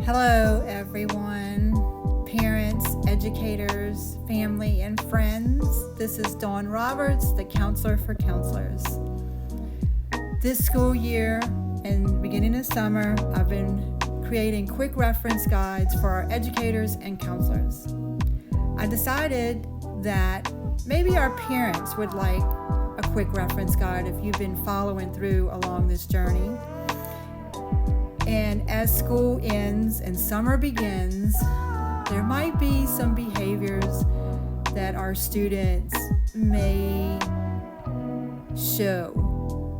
Hello, everyone, parents, educators, family, and friends. This is Dawn Roberts, the Counselor for Counselors. This school year and beginning of summer, I've been creating quick reference guides for our educators and counselors. I decided that maybe our parents would like a quick reference guide if you've been following through along this journey. And as school ends and summer begins, there might be some behaviors that our students may show.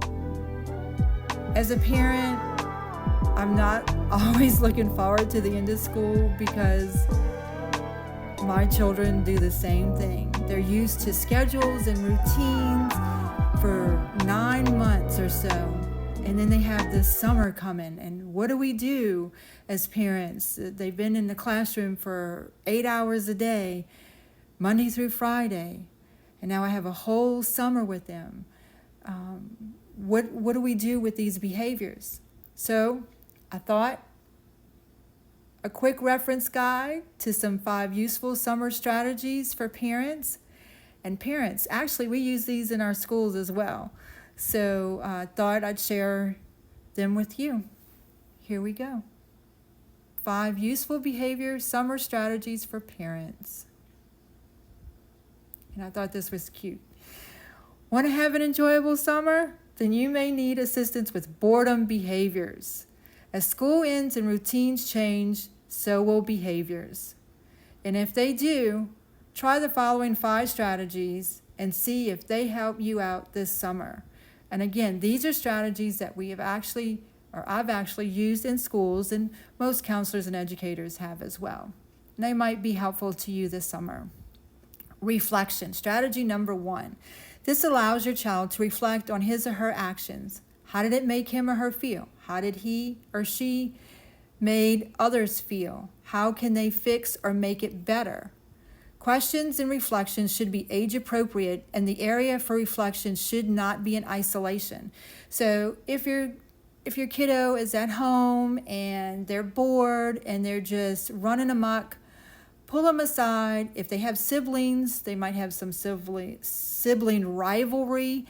As a parent, I'm not always looking forward to the end of school because my children do the same thing. They're used to schedules and routines for 9 months or so. And then they have this summer coming, and what do we do as parents? They've been in the classroom for 8 hours a day, Monday through Friday, and now I have a whole summer with them. What do we do with these behaviors? So I thought a quick reference guide to some 5 useful summer strategies for parents. And parents, actually, we use these in our schools as well. So I thought I'd share them with you. Here we go. 5 useful behavior summer strategies for parents. And I thought this was cute. Want to have an enjoyable summer? Then you may need assistance with boredom behaviors. As school ends and routines change, so will behaviors. And if they do, try the following 5 strategies and see if they help you out this summer. And again, these are strategies that I've actually used in schools, and most counselors and educators have as well. And they might be helpful to you this summer. Reflection, strategy number 1. This allows your child to reflect on his or her actions. How did it make him or her feel? How did he or she made others feel? How can they fix or make it better? Questions and reflections should be age appropriate, and the area for reflection should not be in isolation. So if your kiddo is at home and they're bored and they're just running amok, pull them aside. If they have siblings, they might have some sibling rivalry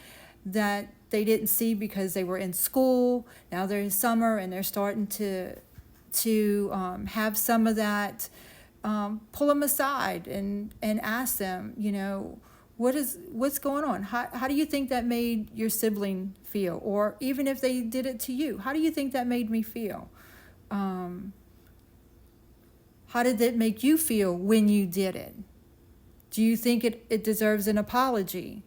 that they didn't see because they were in school. Now they're in summer and they're starting to have some of that. Pull them aside and ask them, what's going on? How do you think that made your sibling feel? Or even if they did it to you, how do you think that made me feel? How did it make you feel when you did it? Do you think it deserves an apology?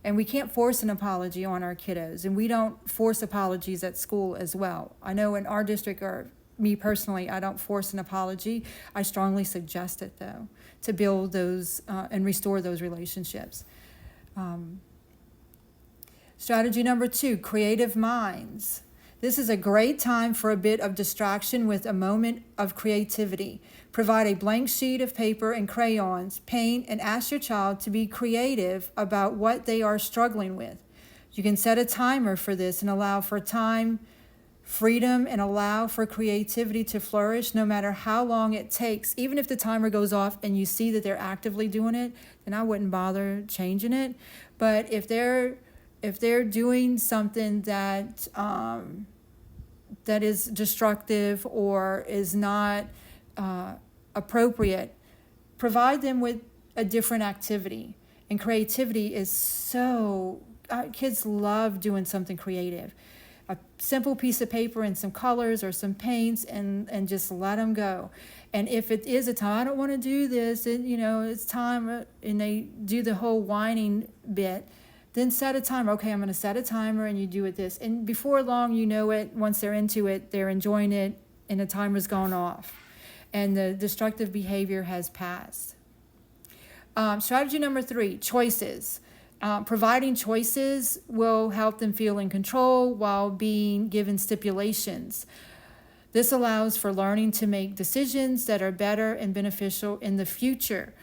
And we can't force an apology on our kiddos, and we don't force apologies at school as well. I know in our district, or me personally, I don't force an apology. I strongly suggest it, though, to build those and restore those relationships. Strategy number 2, creative minds. This is a great time for a bit of distraction with a moment of creativity. Provide a blank sheet of paper and crayons, paint, and ask your child to be creative about what they are struggling with. You can set a timer for this and allow for time, freedom, and allow for creativity to flourish no matter how long it takes. Even if the timer goes off and you see that they're actively doing it, then I wouldn't bother changing it. But if they're doing something that is destructive or is not appropriate, provide them with a different activity. And creativity is kids love doing something creative. A simple piece of paper and some colors or some paints, and just let them go. And if it is a time, I don't want to do this, and it's time, and they do the whole whining bit, then set a timer. Okay, I'm going to set a timer, and you do it this. And before long, once they're into it, they're enjoying it, and the timer's gone off. And the destructive behavior has passed. Strategy number 3, choices. Providing choices will help them feel in control while being given stipulations. This allows for learning to make decisions that are better and beneficial in the future.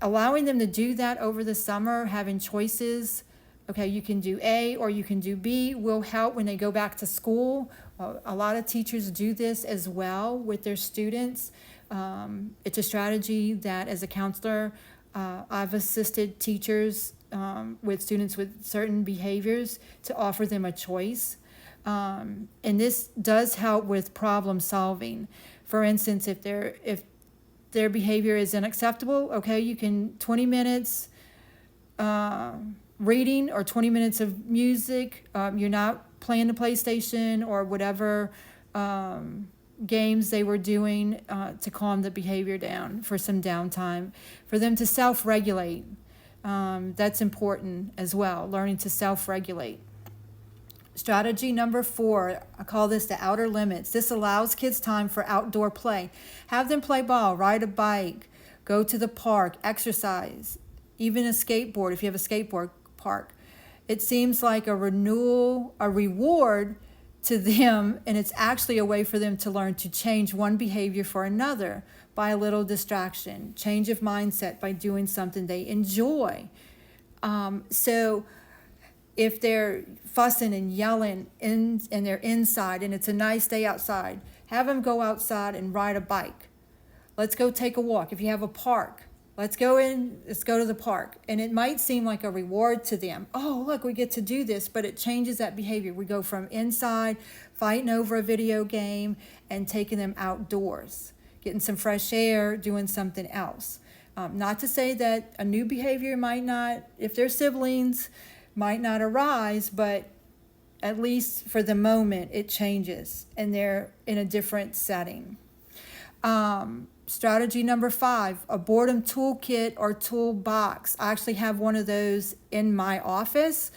Allowing them to do that over the summer, having choices, okay, you can do A or you can do B, will help when they go back to school A lot of teachers do this as well with their students. It's a strategy that, as a counselor, I've assisted teachers with students with certain behaviors to offer them a choice. And this does help with problem solving. For instance, if their behavior is unacceptable, okay, you can 20 minutes reading or 20 minutes of music. You're not playing the PlayStation or whatever games they were doing to calm the behavior down for some downtime. For them to self-regulate, that's important as well, learning to self-regulate. Strategy number 4, I call this the outer limits. This allows kids time for outdoor play. Have them play ball, ride a bike, go to the park, exercise, even a skateboard if you have a skateboard park. It seems like a reward to them, and it's actually a way for them to learn to change one behavior for another by a little distraction, change of mindset by doing something they enjoy. So if they're fussing and yelling and they're inside and it's a nice day outside, have them go outside and ride a bike. Let's go take a walk. If you have a park, let's go to the park. And it might seem like a reward to them. Oh, look, we get to do this, but it changes that behavior. We go from inside, fighting over a video game, and taking them outdoors, getting some fresh air, doing something else. Not to say that a new behavior might not, if they're siblings, might not arise, but at least for the moment, it changes and they're in a different setting. Strategy number 5, a boredom toolkit or toolbox. I actually have one of those in my office.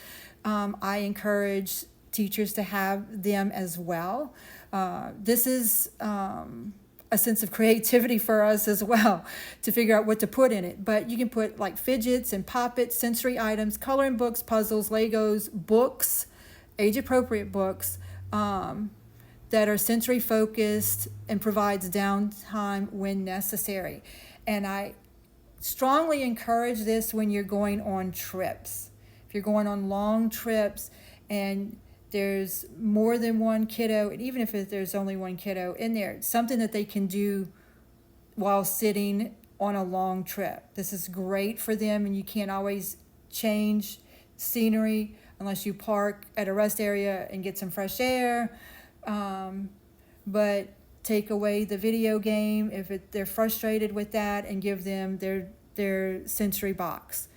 I encourage teachers to have them as well. This is a sense of creativity for us as well to figure out what to put in it. But you can put like fidgets and pop-its, sensory items, coloring books, puzzles, Legos, books, age-appropriate books, that are sensory focused and provides downtime when necessary. And I strongly encourage this when you're going on trips. If you're going on long trips and there's more than one kiddo, and even if there's only one kiddo in there, something that they can do while sitting on a long trip. This is great for them, and you can't always change scenery unless you park at a rest area and get some fresh air. But take away the video game if they're frustrated with that, and give them their sensory box.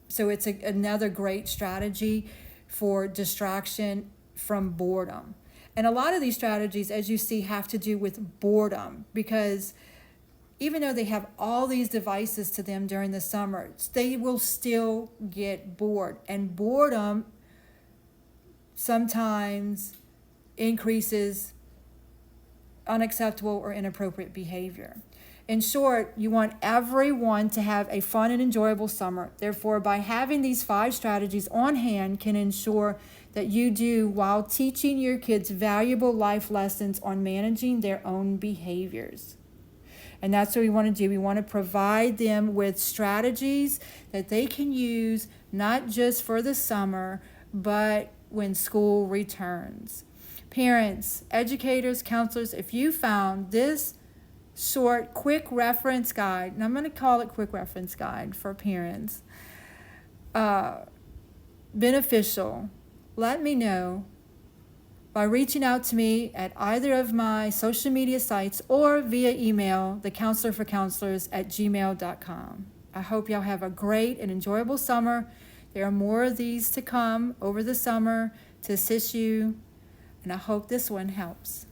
So it's another great strategy for distraction from boredom. And a lot of these strategies, as you see, have to do with boredom, because even though they have all these devices to them during the summer, they will still get bored. And boredom sometimes increases unacceptable or inappropriate behavior. In short, you want everyone to have a fun and enjoyable summer. Therefore, by having these 5 strategies on hand can ensure that you do while teaching your kids valuable life lessons on managing their own behaviors. And that's what we want to do. We want to provide them with strategies that they can use not just for the summer, but when school returns. Parents, educators, counselors, if you found this short, quick reference guide, and I'm going to call it quick reference guide for parents, beneficial, let me know by reaching out to me at either of my social media sites or via email, thecounselorforcounselors@gmail.com. I hope y'all have a great and enjoyable summer. There are more of these to come over the summer to assist you, and I hope this one helps.